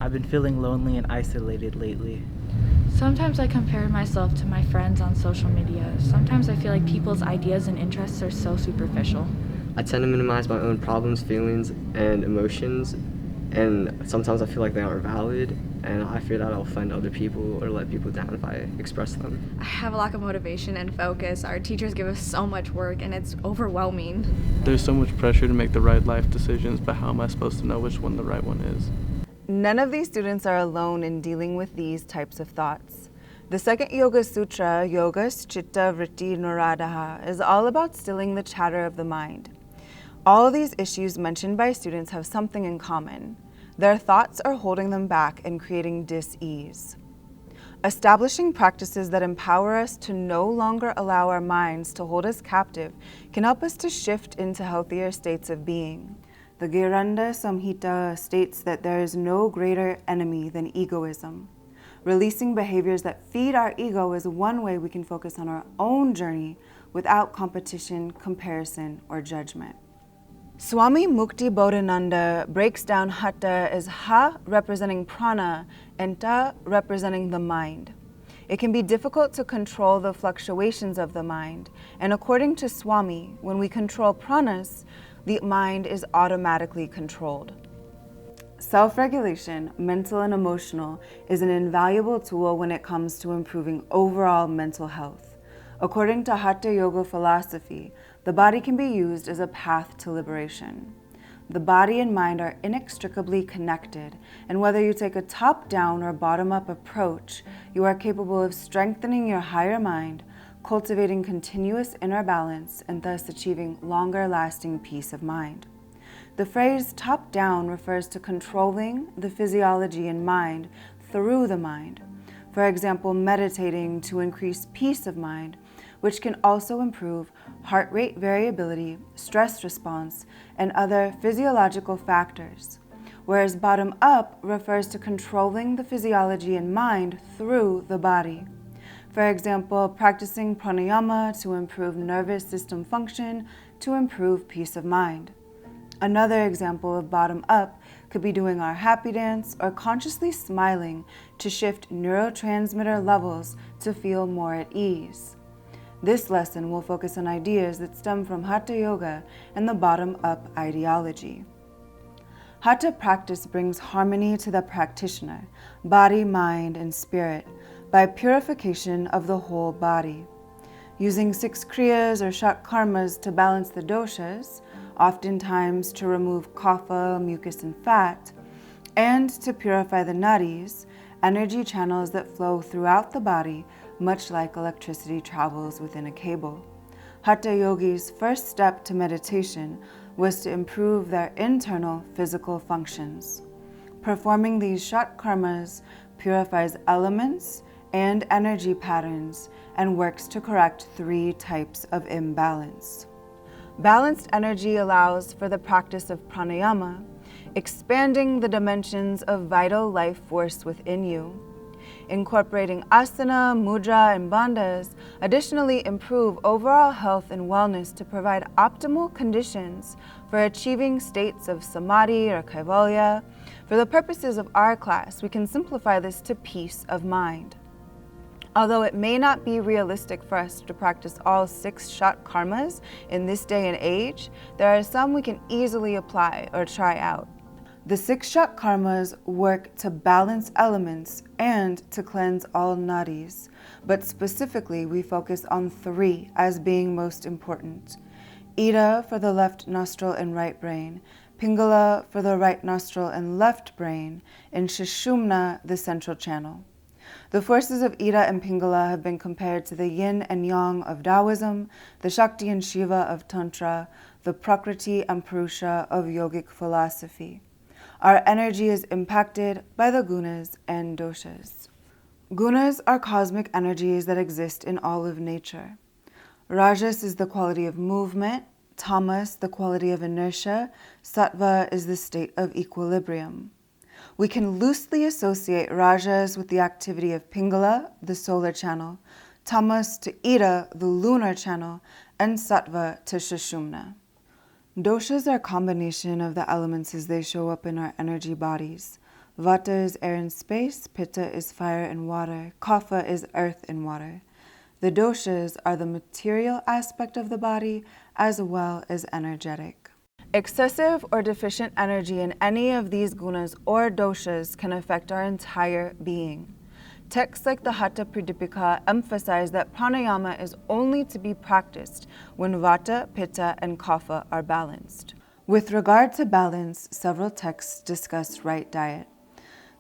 I've been feeling lonely and isolated lately. Sometimes I compare myself to my friends on social media. Sometimes I feel like people's ideas and interests are so superficial. I tend to minimize my own problems, feelings, and emotions, and sometimes I feel like they aren't valid, and I fear that I'll offend other people or let people down if I express them. I have a lack of motivation and focus. Our teachers give us so much work, and it's overwhelming. There's so much pressure to make the right life decisions, but how am I supposed to know which one the right one is? None of these students are alone in dealing with these types of thoughts. The second Yoga Sutra, Yogas Chitta Vritti Naradaha, is all about stilling the chatter of the mind. All of these issues mentioned by students have something in common. Their thoughts are holding them back and creating dis-ease. Establishing practices that empower us to no longer allow our minds to hold us captive can help us to shift into healthier states of being. The Giranda Samhita states that there is no greater enemy than egoism. Releasing behaviors that feed our ego is one way we can focus on our own journey without competition, comparison, or judgment. Swami Mukti Bodhananda breaks down Haṭha as Ha representing prana and Ta representing the mind. It can be difficult to control the fluctuations of the mind, and according to Swami, when we control pranas, the mind is automatically controlled. Self-regulation, mental and emotional, is an invaluable tool when it comes to improving overall mental health. According to Hatha Yoga philosophy, the body can be used as a path to liberation. The body and mind are inextricably connected, and whether you take a top-down or bottom-up approach, you are capable of strengthening your higher mind, cultivating continuous inner balance, and thus achieving longer-lasting peace of mind. The phrase top-down refers to controlling the physiology and mind through the mind. For example, meditating to increase peace of mind, which can also improve heart rate variability, stress response, and other physiological factors. Whereas bottom-up refers to controlling the physiology and mind through the body. For example, practicing pranayama to improve nervous system function to improve peace of mind. Another example of bottom-up could be doing our happy dance or consciously smiling to shift neurotransmitter levels to feel more at ease. This lesson will focus on ideas that stem from Hatha Yoga and the bottom-up ideology. Hatha practice brings harmony to the practitioner, body, mind, and spirit, by purification of the whole body. Using 6 kriyas or shat karmas to balance the doshas, oftentimes to remove kapha, mucus, and fat, and to purify the nadis, energy channels that flow throughout the body, much like electricity travels within a cable. Hatha yogis' first step to meditation was to improve their internal physical functions. Performing these shat karmas purifies elements and energy patterns and works to correct 3 types of imbalance. Balanced energy allows for the practice of pranayama, expanding the dimensions of vital life force within you. Incorporating asana, mudra, and bandhas additionally improve overall health and wellness to provide optimal conditions for achieving states of samadhi or kaivalya. For the purposes of our class, we can simplify this to peace of mind. Although it may not be realistic for us to practice all 6 shat karmas in this day and age, there are some we can easily apply or try out. The 6 shat karmas work to balance elements and to cleanse all nadis, but specifically we focus on 3 as being most important. Ida for the left nostril and right brain, Pingala for the right nostril and left brain, and Sushumna, the central channel. The forces of Ida and Pingala have been compared to the yin and yang of Taoism, the Shakti and Shiva of Tantra, the Prakriti and Purusha of yogic philosophy. Our energy is impacted by the gunas and doshas. Gunas are cosmic energies that exist in all of nature. Rajas is the quality of movement, tamas the quality of inertia, sattva is the state of equilibrium. We can loosely associate rajas with the activity of Pingala, the solar channel, tamas to Ida, the lunar channel, and sattva to Sushumna. Doshas are a combination of the elements as they show up in our energy bodies. Vata is air and space, Pitta is fire and water, Kapha is earth and water. The doshas are the material aspect of the body as well as energetic. Excessive or deficient energy in any of these gunas or doshas can affect our entire being. Texts like the Haṭha Pradipika emphasize that pranayama is only to be practiced when Vata, Pitta, and Kapha are balanced. With regard to balance, several texts discuss right diet.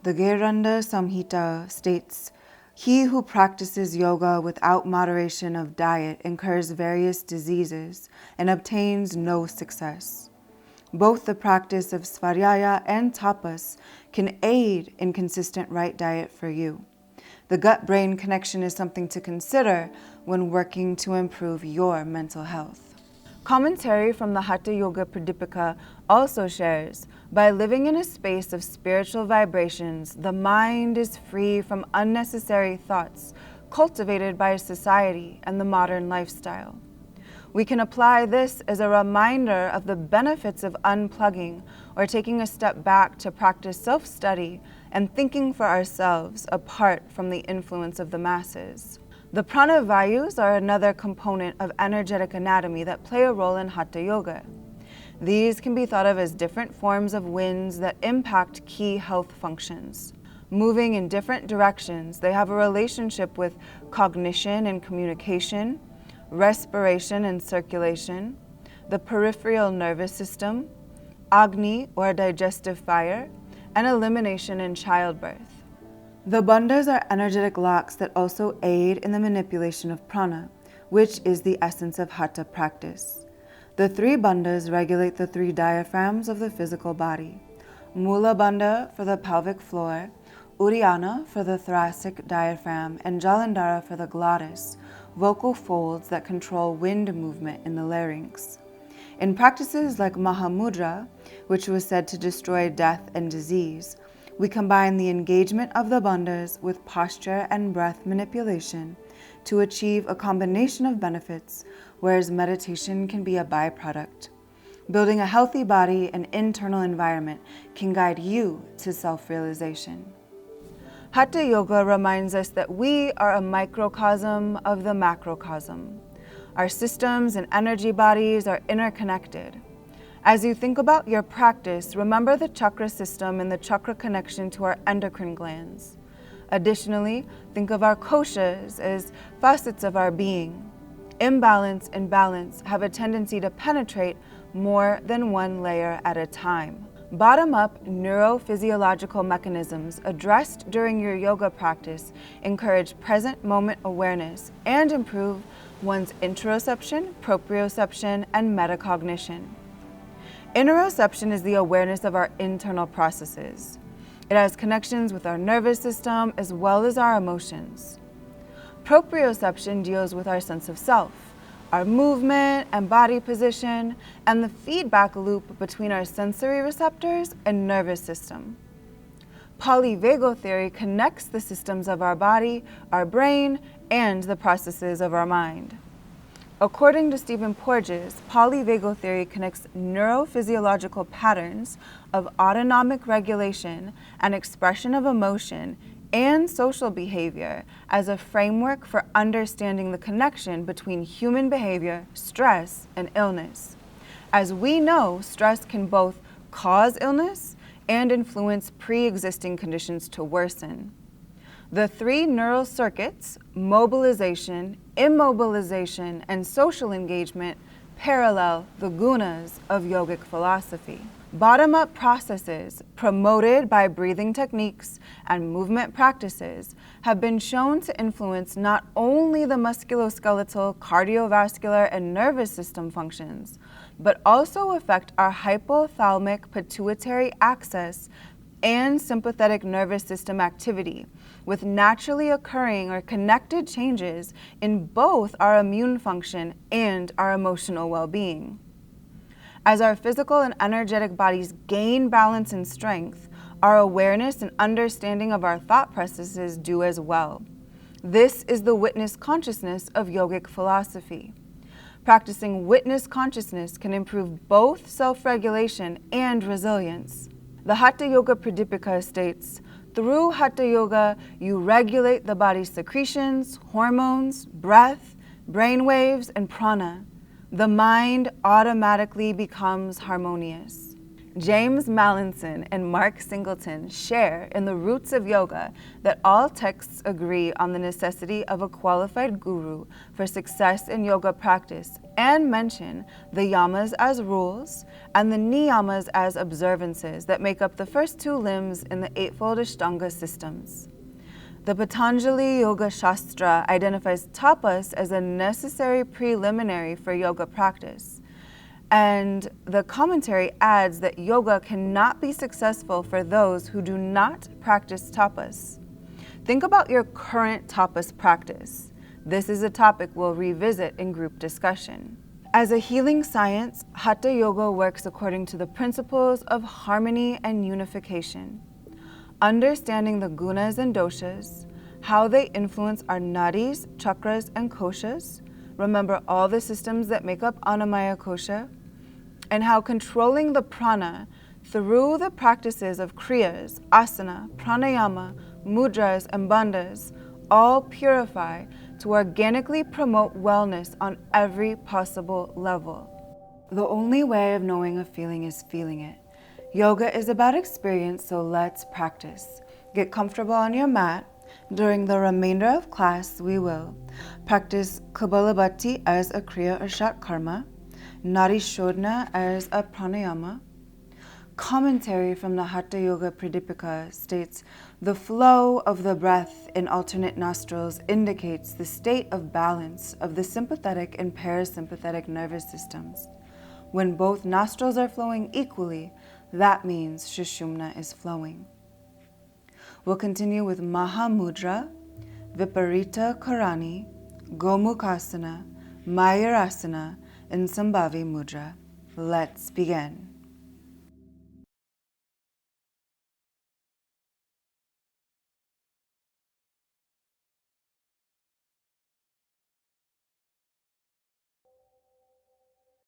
The Geranda Samhita states, "He who practices yoga without moderation of diet incurs various diseases and obtains no success." Both the practice of svaryaya and tapas can aid in consistent right diet for you. The gut-brain connection is something to consider when working to improve your mental health. Commentary from the Hatha Yoga Pradipika also shares, by living in a space of spiritual vibrations, the mind is free from unnecessary thoughts cultivated by society and the modern lifestyle. We can apply this as a reminder of the benefits of unplugging or taking a step back to practice self-study and thinking for ourselves apart from the influence of the masses. The prana vayus are another component of energetic anatomy that play a role in Hatha Yoga. These can be thought of as different forms of winds that impact key health functions. Moving in different directions, they have a relationship with cognition and communication, respiration and circulation, the peripheral nervous system, Agni or digestive fire, and elimination in childbirth. The bandhas are energetic locks that also aid in the manipulation of prana, which is the essence of Hatha practice. The three bandhas regulate the three diaphragms of the physical body. Mula bandha for the pelvic floor, Uddiyana for the thoracic diaphragm, and Jalandhara for the glottis, vocal folds that control wind movement in the larynx. In practices like Mahamudra, which was said to destroy death and disease, we combine the engagement of the bandhas with posture and breath manipulation to achieve a combination of benefits, whereas meditation can be a byproduct. Building a healthy body and internal environment can guide you to self-realization. Hatha Yoga reminds us that we are a microcosm of the macrocosm. Our systems and energy bodies are interconnected. As you think about your practice, remember the chakra system and the chakra connection to our endocrine glands. Additionally, think of our koshas as facets of our being. Imbalance and balance have a tendency to penetrate more than one layer at a time. Bottom-up neurophysiological mechanisms addressed during your yoga practice encourage present moment awareness and improve one's interoception, proprioception, and metacognition. Interoception is the awareness of our internal processes. It has connections with our nervous system as well as our emotions. Proprioception deals with our sense of self, our movement and body position, and the feedback loop between our sensory receptors and nervous system. Polyvagal theory connects the systems of our body, our brain, and the processes of our mind. According to Stephen Porges, polyvagal theory connects neurophysiological patterns of autonomic regulation and expression of emotion and social behavior as a framework for understanding the connection between human behavior, stress, and illness. As we know, stress can both cause illness and influence pre-existing conditions to worsen. The three neural circuits, mobilization, immobilization, and social engagement, parallel the gunas of yogic philosophy. Bottom-up processes, promoted by breathing techniques and movement practices, have been shown to influence not only the musculoskeletal, cardiovascular, and nervous system functions, but also affect our hypothalamic pituitary axis and sympathetic nervous system activity, with naturally occurring or connected changes in both our immune function and our emotional well-being. As our physical and energetic bodies gain balance and strength, our awareness and understanding of our thought processes do as well. This is the witness consciousness of yogic philosophy. Practicing witness consciousness can improve both self-regulation and resilience. The Hatha Yoga Pradipika states, through Hatha Yoga, you regulate the body's secretions, hormones, breath, brain waves, and prana. The mind automatically becomes harmonious. James Mallinson and Mark Singleton share in the Roots of Yoga that all texts agree on the necessity of a qualified guru for success in yoga practice and mention the yamas as rules and the niyamas as observances that make up the first two limbs in the Eightfold Ashtanga systems. The Patanjali Yoga Shastra identifies tapas as a necessary preliminary for yoga practice. And the commentary adds that yoga cannot be successful for those who do not practice tapas. Think about your current tapas practice. This is a topic we'll revisit in group discussion. As a healing science, Hatha Yoga works according to the principles of harmony and unification. Understanding the gunas and doshas, how they influence our nadis, chakras, and koshas. Remember all the systems that make up Annamaya Kosha, and how controlling the prana through the practices of kriyas, asana, pranayama, mudras, and bandhas all purify to organically promote wellness on every possible level. The only way of knowing a feeling is feeling it. Yoga is about experience, so let's practice. Get comfortable on your mat. During the remainder of class, we will practice Kapalabhati as a kriya or shat karma, Nadi Shodhana as a pranayama. Commentary from the Hatha Yoga Pradipika states, the flow of the breath in alternate nostrils indicates the state of balance of the sympathetic and parasympathetic nervous systems. When both nostrils are flowing equally, that means Sushumna is flowing. We'll continue with Mahamudra, Viparita Karani, Gomukhasana, Mayurasana, and Sambhavi Mudra. Let's begin.